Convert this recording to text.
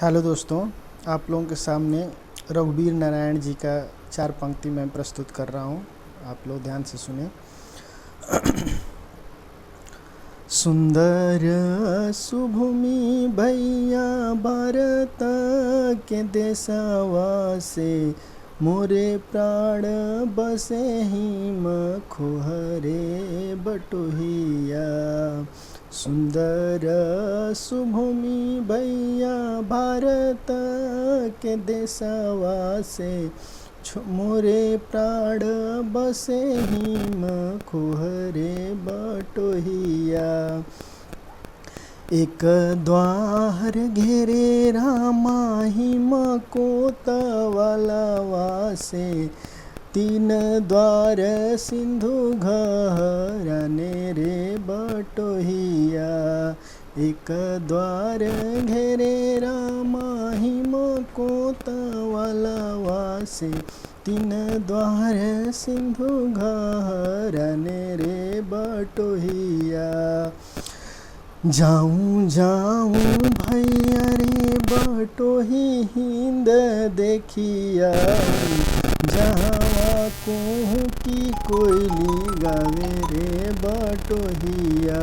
Hello दोस्तों, आप लोगों के सामने रघुवीर नारायण जी का 4 पंक्ति मैं प्रस्तुत कर रहा हूँ। आप लोग ध्यान से सुने। सुंदर सुभूमि भैया भारत के देशवा से, मोरे प्राण बसे हिम खोहरे बटोहिया। सुंदर सुभूमि भैया भारत के देशवा से, मोरे प्राण बसे हिम खोहरे बटोहिया। एक द्वार घेरे रामा हिम कोतवालवा से, 3 द्वार सिंधु घराने रे बटोहिया। एक द्वार घेरे रामा हिम कोतवालवा से, 3 द्वार सिंधु घराने रे बटोहिया। जाऊँ जाऊँ भैया रे बटोही हिंद देखिया, जहाँ कोहू की कोयली गावे रे बटोहिया।